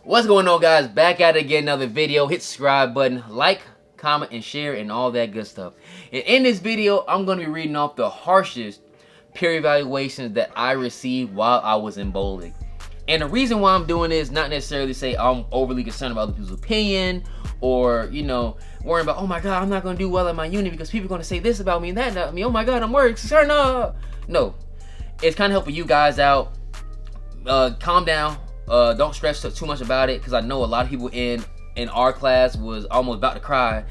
What's going on, guys? Back at it again, another video. Hit the subscribe button, like, comment, and share, and all that good stuff. And in this video, I'm going to be reading off the harshest peer evaluations that I received while I was in bowling. And the reason why I'm doing this, not necessarily say I'm overly concerned about other people's opinion, or, you know, worrying about, oh my god, I'm not going to do well at my unit because people are going to say this about me and that about me. Oh my god, I'm worried. No. It's kind of helping you guys out. Calm down. Don't stress too much about it, because I know a lot of people in our class was almost about to cry,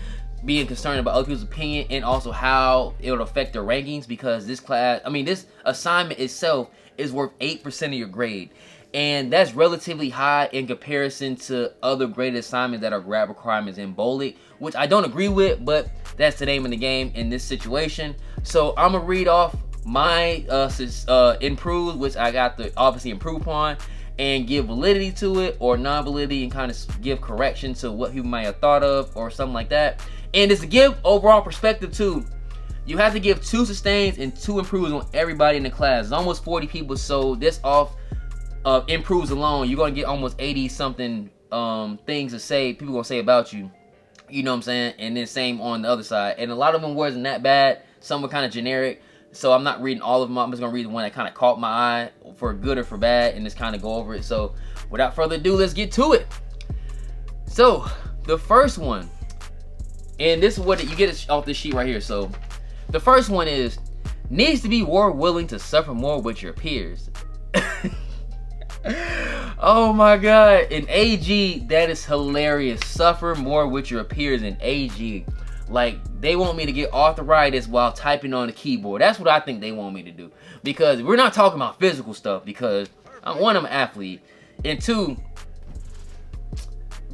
being concerned about other people's opinion and also how it would affect their rankings, because this class, this assignment itself is worth 8% of your grade, and that's relatively high in comparison to other graded assignments that are grad requirements in bowling, which I don't agree with, but that's the name of the game in this situation. So I'm gonna read off my improved, which I got to obviously improve upon, and give validity to it or non-validity, and kind of give correction to what people might have thought of or something like that. And it's to give overall perspective too. You have to give 2 sustains and 2 improves on everybody in the class. It's almost 40 people, so this off improves alone, you're gonna get almost 80 something things to say, people gonna say about you. You know what I'm saying? And then same on the other side. And a lot of them wasn't that bad. Some were kind of generic. So I'm not reading all of them. I'm just going to read the one that kind of caught my eye for good or for bad, and just kind of go over it. So without further ado, let's get to it. So the first one, and this is what you get off this sheet right here. So the first one is, needs to be more willing to suffer more with your peers. Oh my god. In AG, that is hilarious. Suffer more with your peers in AG. Like, they want me to get arthritis while typing on the keyboard. That's what I think they want me to do. Because we're not talking about physical stuff, because I'm an athlete. And 2,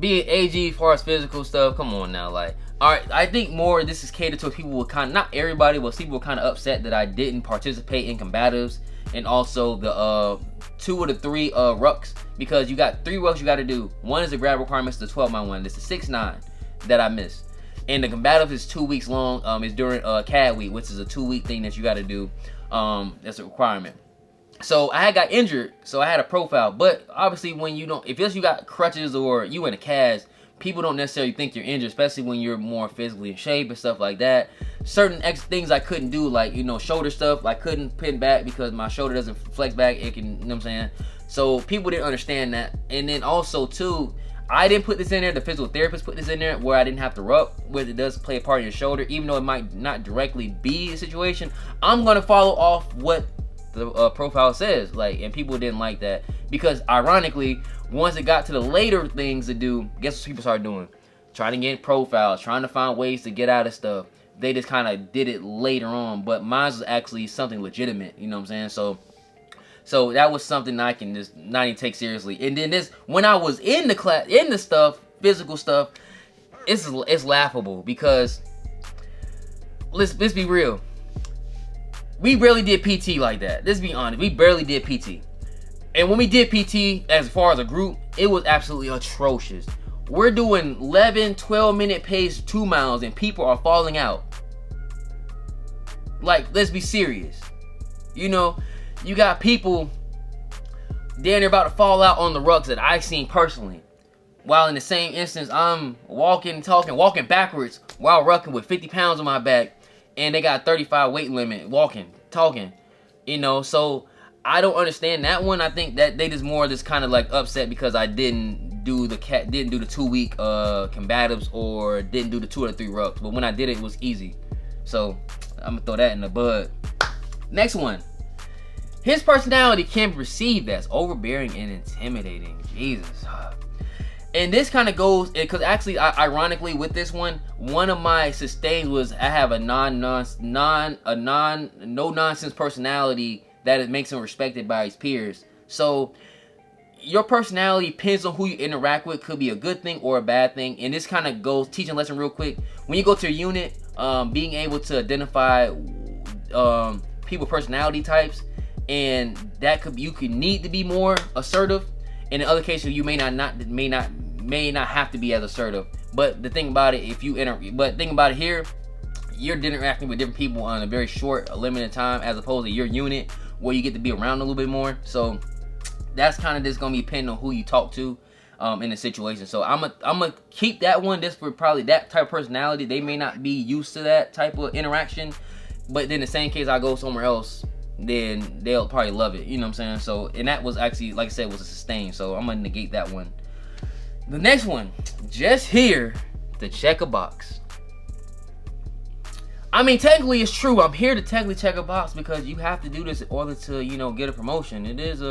being AG as far as physical stuff, come on now. Like, alright, I think more this is catered to people who kind of, not everybody, but people were kind of upset that I didn't participate in combatives. And also the 2 of the 3 rucks. Because you got 3 rucks you got to do. One is the grad requirements, the 12-mile one. It's the 6-9 that I missed. And the combative is 2 weeks long. It's during CAD week, which is a 2-week thing that you got to do. That's a requirement. So I had got injured, so I had a profile. But obviously, when you don't, if you got crutches or you in a cast, people don't necessarily think you're injured, especially when you're more physically in shape and stuff like that. Certain things I couldn't do, like, you know, shoulder stuff, I couldn't pin back because my shoulder doesn't flex back. It can, you know what I'm saying? So people didn't understand that. And then also too, I didn't put this in there, the physical therapist put this in there, where I didn't have to rub, where it does play a part in your shoulder, even though it might not directly be a situation. I'm gonna follow off what the profile says, like, and people didn't like that, because ironically, once it got to the later things to do, guess what people started doing? Trying to get profiles, trying to find ways to get out of stuff. They just kind of did it later on, but mine was actually something legitimate, you know what I'm saying? So that was something I can just not even take seriously. And then this, when I was in the class, in the stuff, physical stuff, it's laughable, because let's be real. We barely did PT like that. Let's be honest. We barely did PT. And when we did PT, as far as a group, it was absolutely atrocious. We're doing 11, 12-minute pace 2 miles, and people are falling out. Like, let's be serious. You know, you got people they're about to fall out on the rucks that I've seen personally. While in the same instance, I'm walking backwards while rucking with 50 pounds on my back, and they got 35 weight limit, talking. You know, so I don't understand that one. I think that they just more just kind of like upset because I didn't do the 2-week combatives, or didn't do the 2 or 3 rucks. But when I did it, it was easy. So I'm gonna throw that in the bud. Next one. His personality can be perceived as overbearing and intimidating. Jesus. And this kind of goes, because actually, ironically, with this one of my sustains was I have a no-nonsense personality that it makes him respected by his peers. So your personality depends on who you interact with. Could be a good thing or a bad thing. And this kind of goes, teaching lesson real quick. When you go to a unit, being able to identify people personality types, and that you could need to be more assertive. In other cases, you may not have to be as assertive. But the thing about it, here, you're interacting with different people on a very short, limited time, as opposed to your unit where you get to be around a little bit more. So that's kind of just gonna be depending on who you talk to. in the situation. So I'm gonna keep that one just for probably that type of personality. They may not be used to that type of interaction, but then the same case I go somewhere else, then they'll probably love it. You know what I'm saying? So, and that was actually, like I said, was a sustain. So I'm gonna negate that one. The next one, just here to check a box. I mean, technically it's true. I'm here to technically check a box because you have to do this in order to, you know, get a promotion. It is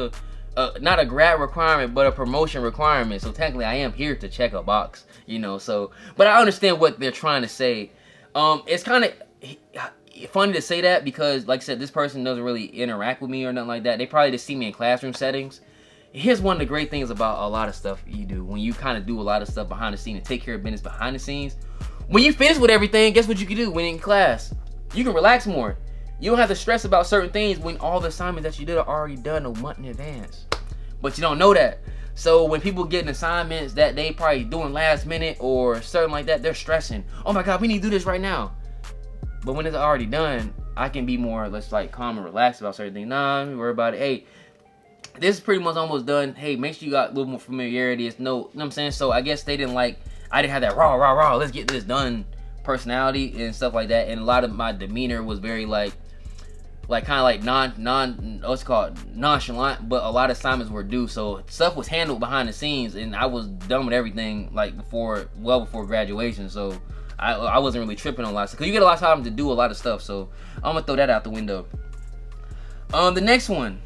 not a grad requirement, but a promotion requirement. So technically I am here to check a box, you know. So, but I understand what they're trying to say. It's kind of funny to say that because, like I said, this person doesn't really interact with me or nothing like that. They probably just see me in classroom settings. Here's one of the great things about a lot of stuff you do. When you kind of do a lot of stuff behind the scenes and take care of business behind the scenes, when you finish with everything, guess what you can do when in class? You can relax more. You don't have to stress about certain things when all the assignments that you did are already done a month in advance. But you don't know that. So when people getting assignments that they probably doing last minute or something like that, they're stressing. Oh my God, we need to do this right now. But when it's already done, I can be more, let's like calm and relaxed about certain things. Nah, don't worry about it. Hey, this is pretty much almost done. Hey, make sure you got a little more familiarity. It's no, you know what I'm saying? So I guess they didn't like, I didn't have that raw, let's get this done personality and stuff like that. And a lot of my demeanor was very like kind of like nonchalant, but a lot of assignments were due, so stuff was handled behind the scenes, and I was done with everything like well before graduation. So I wasn't really tripping on a lot of stuff, because you get a lot of time to do a lot of stuff. So I'm gonna throw that out the window. The next one,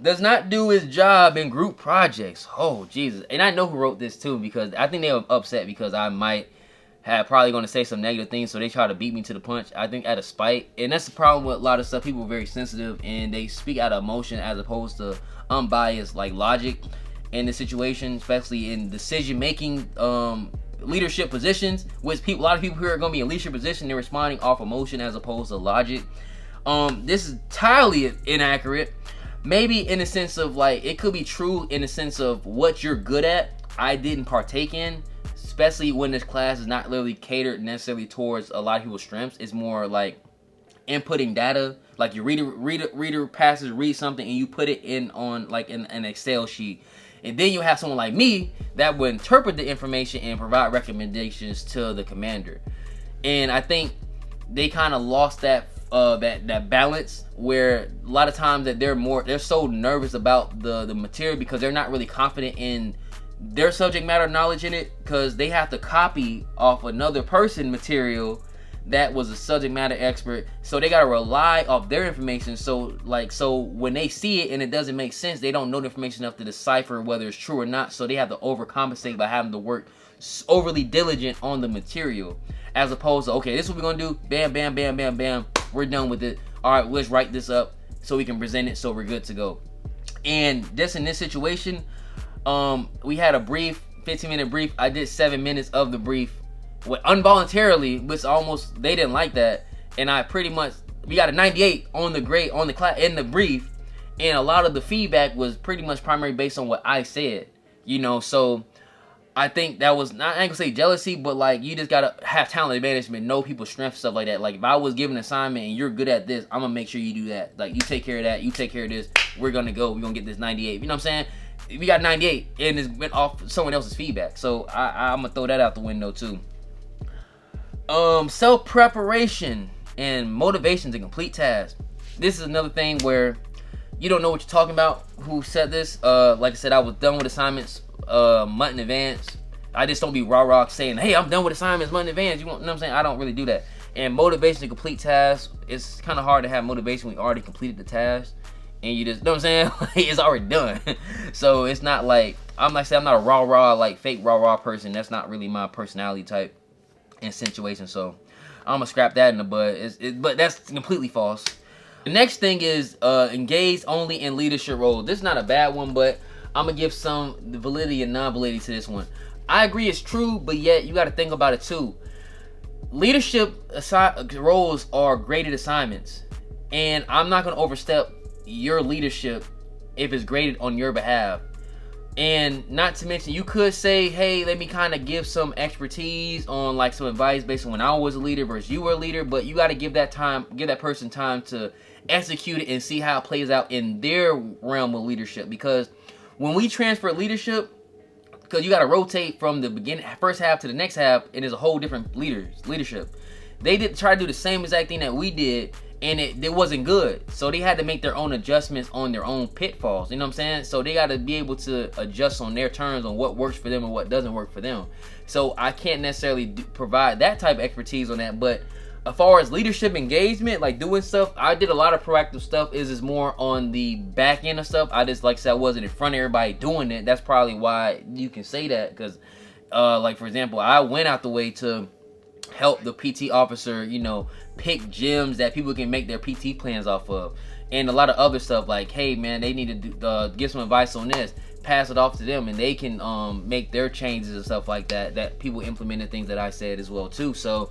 does not do his job in group projects. Oh Jesus! And I know who wrote this too, because I think they were upset because I might have probably going to say some negative things, so they try to beat me to the punch, I think, out of spite. And that's the problem with a lot of stuff. People are very sensitive and they speak out of emotion as opposed to unbiased like logic in the situation, especially in decision making leadership positions, which a lot of people here are going to be in leadership position. They're responding off emotion as opposed to logic. This is entirely inaccurate. Maybe in the sense of like, it could be true in the sense of what you're good at I didn't partake in, especially when this class is not really catered necessarily towards a lot of people's strengths. It's more like inputting data, like your reader passes, read something, and you put it in on like in an Excel sheet, and then you have someone like me that would interpret the information and provide recommendations to the commander. And I think they kind of lost that balance, where a lot of times that they're so nervous about the material because they're not really confident in their subject matter knowledge in it, because they have to copy off another person material that was a subject matter expert, so they got to rely off their information. So when they see it and it doesn't make sense, they don't know the information enough to decipher whether it's true or not, so they have to overcompensate by having to work overly diligent on the material, as opposed to, okay, this is what we're gonna do, bam bam bam bam bam, we're done with it, all right, let's write this up so we can present it so we're good to go. And just in this situation, we had a brief 15-minute brief. I did 7 minutes of the brief involuntarily, which almost, they didn't like that, and I pretty much, we got a 98 on the grade on the class in the brief, and a lot of the feedback was pretty much primarily based on what I said, you know. So I think that was not, I ain't gonna say jealousy, but like, you just gotta have talent management, know people's strengths, stuff like that. Like if I was given an assignment and you're good at this, I'm gonna make sure you do that. Like you take care of that, you take care of this, we're gonna get this 98. You know what I'm saying? We got 98 and it went off someone else's feedback. So I'm gonna throw that out the window too. Self-preparation and motivation to complete tasks. This is another thing where you don't know what you're talking about. Who said this? Like I said, I was done with assignments month in advance. I just don't be rah saying, hey, I'm done with assignments month in advance. You know what I'm saying? I don't really do that. And motivation to complete tasks, it's kind of hard to have motivation when you already completed the task. And you just, you know what I'm saying? It's already done. So it's not like, I'm not a rah like fake rah person. That's not really my personality type and situation. So I'm gonna scrap that in the bud. But that's completely false. The next thing is engage only in leadership roles. This is not a bad one, but I'm gonna give some validity and non-validity to this one. I agree it's true, but yet you got to think about it too. Leadership roles are graded assignments, and I'm not gonna overstep your leadership if it's graded on your behalf. And not to mention, you could say, hey, let me kind of give some expertise on like some advice based on when I was a leader versus you were a leader, but you got to give that person time to execute it and see how it plays out in their realm of leadership. Because when we transfer leadership, because you got to rotate from the beginning, first half to the next half, and there's a whole different leadership. They did try to do the same exact thing that we did, and it wasn't good. So they had to make their own adjustments on their own pitfalls. You know what I'm saying? So they got to be able to adjust on their terms on what works for them and what doesn't work for them. So I can't necessarily provide that type of expertise on that. But as far as leadership engagement, like doing stuff, I did a lot of proactive stuff. Is more on the back end of stuff. I just, like I said, I wasn't in front of everybody doing it. That's probably why you can say that. Because, like, for example, I went out the way to help the PT officer, you know, pick gyms that people can make their PT plans off of, and a lot of other stuff like, hey man, they need to give some advice on this, pass it off to them, and they can make their changes and stuff like that, that people implemented things that I said as well too. So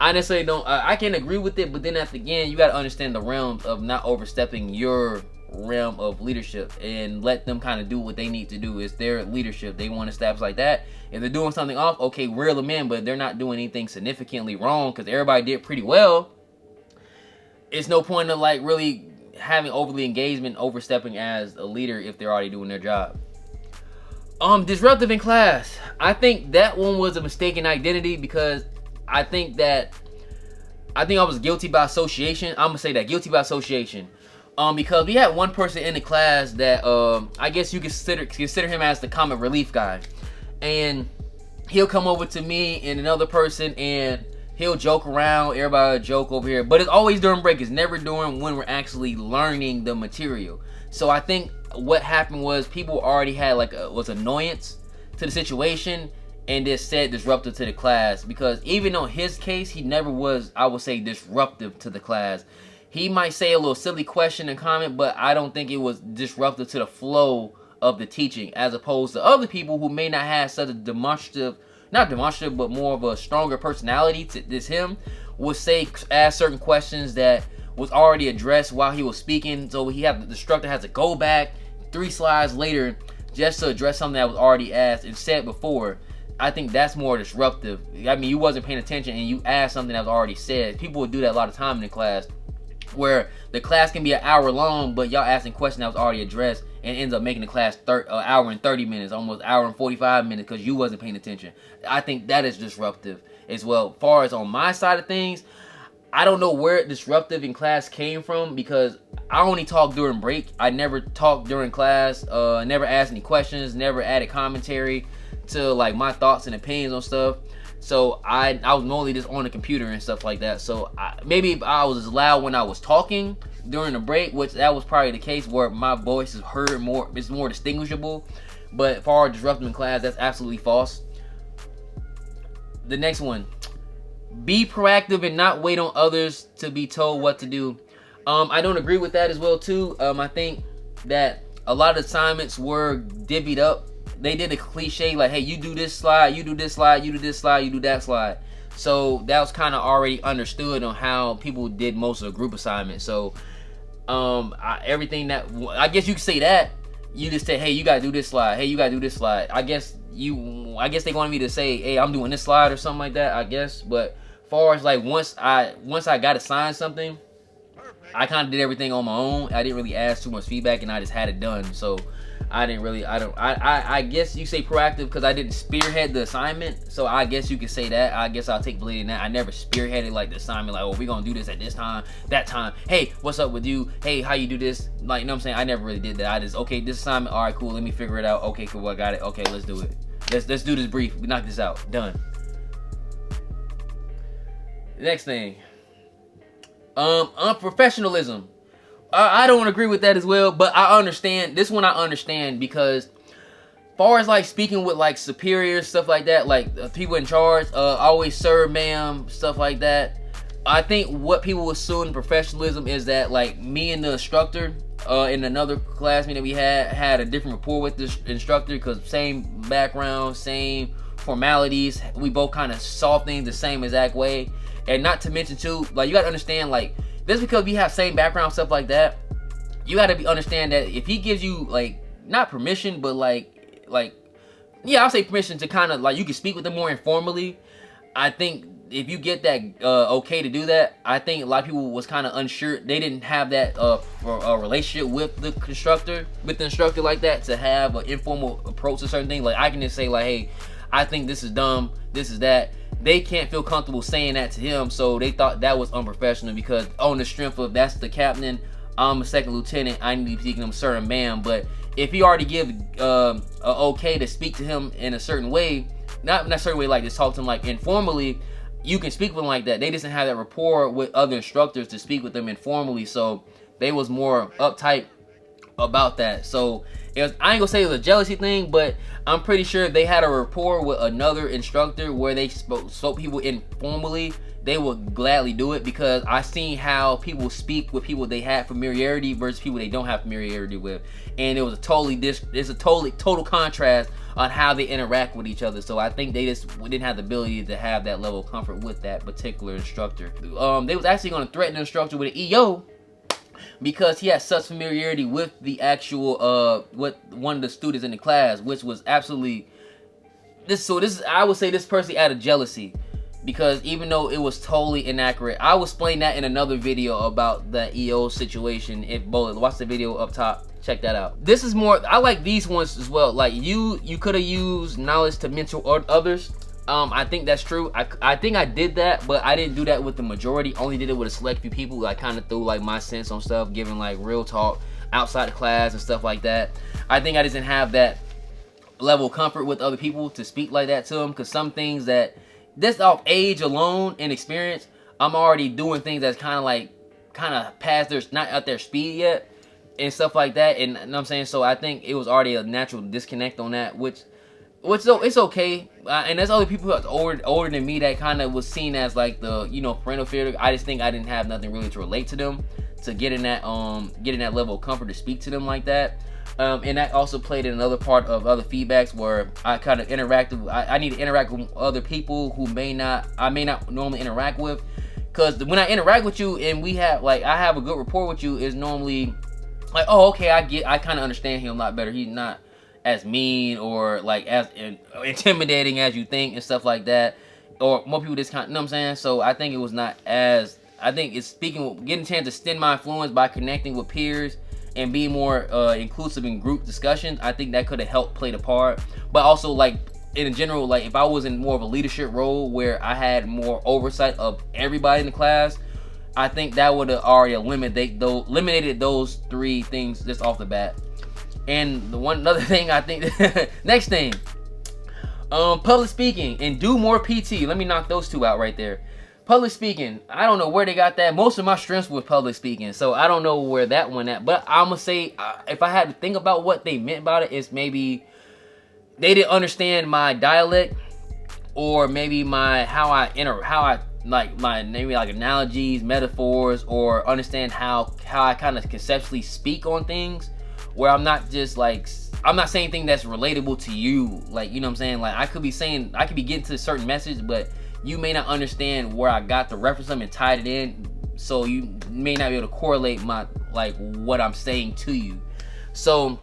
I necessarily don't, I can agree with it, but then again, you got to understand the realms of not overstepping your realm of leadership and let them kind of do what they need to do. It's their leadership. They want to establish like that. If they're doing something off, okay, reel them in, but they're not doing anything significantly wrong because everybody did pretty well. It's no point of like really having overly engagement, overstepping as a leader if they're already doing their job. Disruptive in class. I think that one was a mistaken identity because I think I was guilty by association. I'm gonna say that, guilty by association. Because we had one person in the class that I guess you consider him as the comic relief guy, and he'll come over to me and another person and he'll joke around. Everybody joke over here, but it's always during break. It's never during when we're actually learning the material. So I think what happened was people already had was annoyance to the situation and just said disruptive to the class, because even on his case, he never was, I would say, disruptive to the class. He might say a little silly question and comment, but I don't think it was disruptive to the flow of the teaching, as opposed to other people who may not have such a not demonstrative, but more of a stronger personality to this him, would ask certain questions that was already addressed while he was speaking. So the instructor has to go back 3 slides later just to address something that was already asked and said before. I think that's more disruptive. I mean, you wasn't paying attention and you asked something that was already said. People would do that a lot of time in the class, where the class can be an hour long, but y'all asking questions that was already addressed and ends up making the class an hour and 30 minutes, almost an hour and 45 minutes because you wasn't paying attention. I think that is disruptive as well. As far as on my side of things, I don't know where disruptive in class came from, because I only talk during break. I never talked during class, never asked any questions, never added commentary to like my thoughts and opinions on stuff. So I was mostly just on the computer and stuff like that. So maybe I was as loud when I was talking during the break, which that was probably the case where my voice is heard more, it's more distinguishable. But as far as disrupting in class, that's absolutely false. The next one, be proactive and not wait on others to be told what to do. I don't agree with that as well too. I think that a lot of assignments were divvied up. They did a cliche like, hey, you do this slide, you do this slide, you do this slide, you do that slide. So that was kind of already understood on how people did most of the group assignments. So everything that, I guess you could say that, you just say, hey, you gotta do this slide, hey, you gotta do this slide. I guess they wanted me to say, hey, I'm doing this slide or something like that, I guess. But far as like once I got assigned something, I kind of did everything on my own. I didn't really ask too much feedback, and I just had it done. So I guess you say proactive because I didn't spearhead the assignment. So I guess you could say that. I guess I'll take validity in that. I never spearheaded like the assignment, like, oh, we're gonna do this at this time, that time. Hey, what's up with you? Hey, how you do this? Like, you know what I'm saying? I never really did that. I just, okay, this assignment, all right, cool, let me figure it out. Okay, cool, I got it. Okay, let's do it. Let's do this brief. We knock this out. Done. Next thing. Unprofessionalism. I don't agree with that as well, but I understand. This one I understand because far as like speaking with like superiors, stuff like that, like people in charge, always sir, ma'am, stuff like that. I think what people assume professionalism is that like me and the instructor in another classmate that we had a different rapport with this instructor because same background, same formalities. We both kind of saw things the same exact way. And not to mention too, like you gotta understand, like just because we have same background, stuff like that, you gotta understand that if he gives you like not permission, but like yeah, I'll say permission to kind of like you can speak with them more informally. I think if you get that okay to do that, I think a lot of people was kind of unsure. They didn't have that relationship with the instructor like that, to have an informal approach to certain things. Like I can just say like, hey, I think this is dumb, this is that. They can't feel comfortable saying that to him, so they thought that was unprofessional, because on the strength of that's the captain, I'm a second lieutenant, I need to be speaking to him certain man. But if he already give a okay to speak to him in a certain way, not necessarily like just talk to him like informally, you can speak with them like that. They just didn't have that rapport with other instructors to speak with them informally, so they was more uptight about that. So it was, I ain't gonna say it was a jealousy thing, but I'm pretty sure if they had a rapport with another instructor where they spoke people informally, they would gladly do it, because I seen how people speak with people they had familiarity versus people they don't have familiarity with, and it was a total contrast on how they interact with each other. So I think they just didn't have the ability to have that level of comfort with that particular instructor. They was actually going to threaten the instructor with an EO, because he had such familiarity with the actual with one of the students in the class, which was absolutely I would say this person out of jealousy, because even though it was totally inaccurate, I will explain that in another video about the EO situation. Watch the video up top, check that out. This is more, I like these ones as well. Like you could have used knowledge to mentor others. I think that's true. I think I did that, but I didn't do that with the majority. Only did it with a select few people. I kind of threw like my sense on stuff, giving like real talk outside of class and stuff like that. I think I just didn't have that level of comfort with other people to speak like that to them, because some things that just off age alone and experience, I'm already doing things that's kind of past their, not at their speed yet and stuff like that. And you know what I'm saying? So I think it was already a natural disconnect on that, which it's okay. And there's other people who are older than me that kind of was seen as like the, you know, parental figure. I just think I didn't have nothing really to relate to them, to get in that level of comfort to speak to them like that. And that also played in another part of other feedbacks where I kind of interacted. I need to interact with other people who I may not normally interact with, because when I interact with you and we have like, I have a good rapport with you, is normally like, oh, okay, I kind of understand him a lot better. He's not as mean or like as intimidating as you think and stuff like that. Or more people just kind of, you know what I'm saying? So I think it was not as, I think it's getting a chance to extend my influence by connecting with peers and being more inclusive in group discussions. I think that could have helped play the part. But also, like, in general, like, if I was in more of a leadership role where I had more oversight of everybody in the class, I think that would have already eliminated those three things just off the bat. And another thing, I think, next thing, public speaking and do more PT. Let me knock those two out right there. Public speaking, I don't know where they got that. Most of my strengths were public speaking, so I don't know where that one at. But I'm gonna say, if I had to think about what they meant about it, it's maybe they didn't understand my dialect, or maybe how I like my maybe like analogies, metaphors, or understand how I kind of conceptually speak on things, where I'm not just like, I'm not saying anything that's relatable to you, like, you know what I'm saying? Like I could be getting to a certain message, but you may not understand where I got the reference and tied it in, so you may not be able to correlate what I'm saying to you. So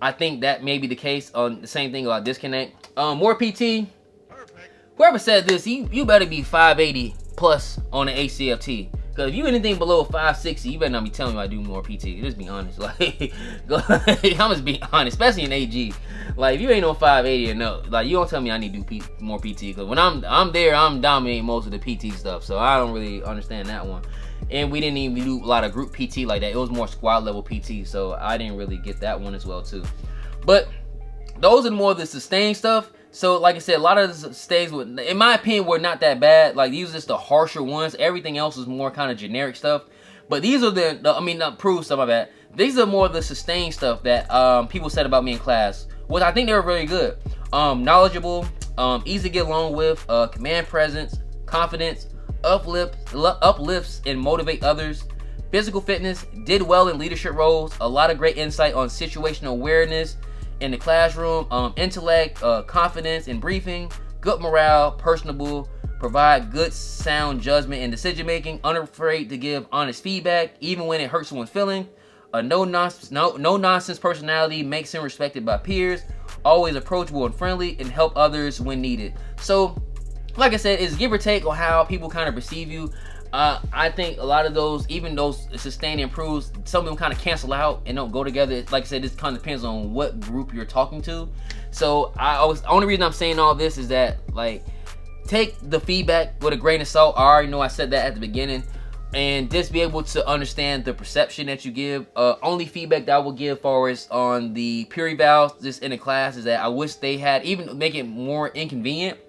I think that may be the case. On the same thing about disconnect. More PT. Whoever said this, you better be 580 plus on the HCFT. Because if you anything below 560, you better not be telling me I do more PT. Just be honest. Like, I'm just being honest, especially in AG. Like, if you ain't no 580 or no, like, you don't tell me I need to do more PT. Because when I'm there, I'm dominating most of the PT stuff. So I don't really understand that one. And we didn't even do a lot of group PT like that. It was more squad level PT. So I didn't really get that one as well too. But those are more of the sustained stuff. So, like I said, a lot of the stays, in my opinion, were not that bad. Like, these are just the harsher ones. Everything else is more kind of generic stuff. But these are not proved stuff, my bad. These are more of the sustained stuff that people said about me in class, which I think they were very good. Knowledgeable, easy to get along with, command presence, confidence, uplifts and motivate others, physical fitness, did well in leadership roles, a lot of great insight on situational awareness in the classroom, intellect, confidence in briefing, good morale, personable, provide good sound judgment and decision making, unafraid to give honest feedback even when it hurts someone's feeling, a no nonsense personality, makes him respected by peers, always approachable and friendly, and help others when needed. So like I said, it's give or take on how people kind of perceive you. I think a lot of those, even those sustain and improves, some of them kind of cancel out and don't go together. Like I said, this kind of depends on what group you're talking to. So the only reason I'm saying all this is that, like, take the feedback with a grain of salt. I already know I said that at the beginning. And just be able to understand the perception that you give. Only feedback that I will give far as on the peer evals just in the class is that I wish they had even make it more inconvenient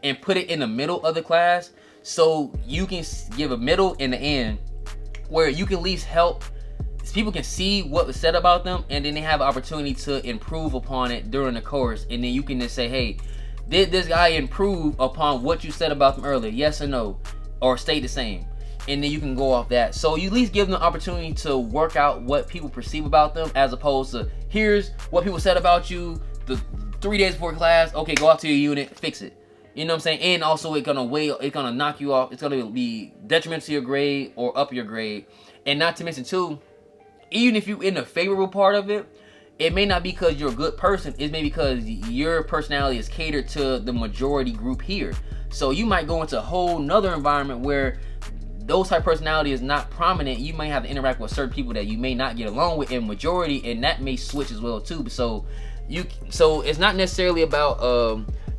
and put it in the middle of the class, so you can give a middle and the end where you can at least help people can see what was said about them, and then they have an opportunity to improve upon it during the course. And then you can just say, hey, did this guy improve upon what you said about them earlier? Yes or no? Or stay the same? And then you can go off that. So you at least give them the opportunity to work out what people perceive about them, as opposed to, here's what people said about you the 3 days before class. Okay, go out to your unit, fix it. You know what I'm saying? And also it's gonna knock you off. It's gonna be detrimental to your grade or up your grade. And not to mention too, even if you're in the favorable part of it, it may not be because you're a good person. It may be because your personality is catered to the majority group here. So you might go into a whole nother environment where those type of personality is not prominent. You may have to interact with certain people that you may not get along with in majority, and that may switch as well too. So it's not necessarily about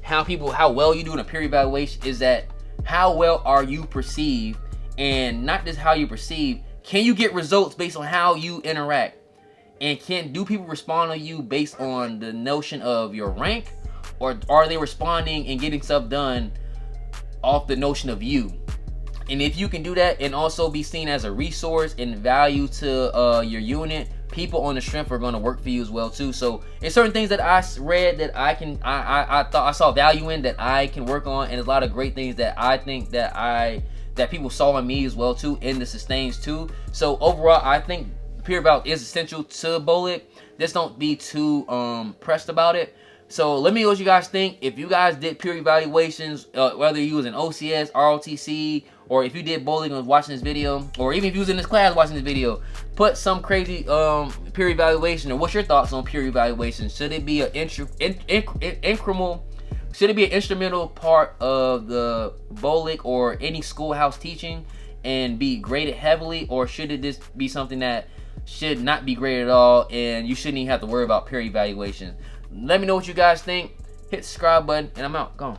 how well you do in a peer evaluation, is that how well are you perceived, and not just how you perceive. Can you get results based on how you interact? And do people respond to you based on the notion of your rank, or are they responding and getting stuff done off the notion of you? And if you can do that and also be seen as a resource and value to your unit, people on the strength are going to work for you as well too. So it's certain things that I read that I thought I saw value in, that I can work on, and there's a lot of great things that I think that people saw in me as well too, in the sustains too. So overall, I think peer eval is essential to BOLC. Just don't be too pressed about it. So let me know what you guys think. If you guys did peer evaluations, whether you was in OCS, ROTC, or if you did BOLC and was watching this video, or even if you was in this class watching this video, put some crazy peer evaluation, or what's your thoughts on peer evaluation? Should it be an should it be an instrumental part of the BOLC or any schoolhouse teaching and be graded heavily, or should it just be something that should not be graded at all and you shouldn't even have to worry about peer evaluation? Let me know what you guys think. Hit the subscribe button, and I'm out. Gone.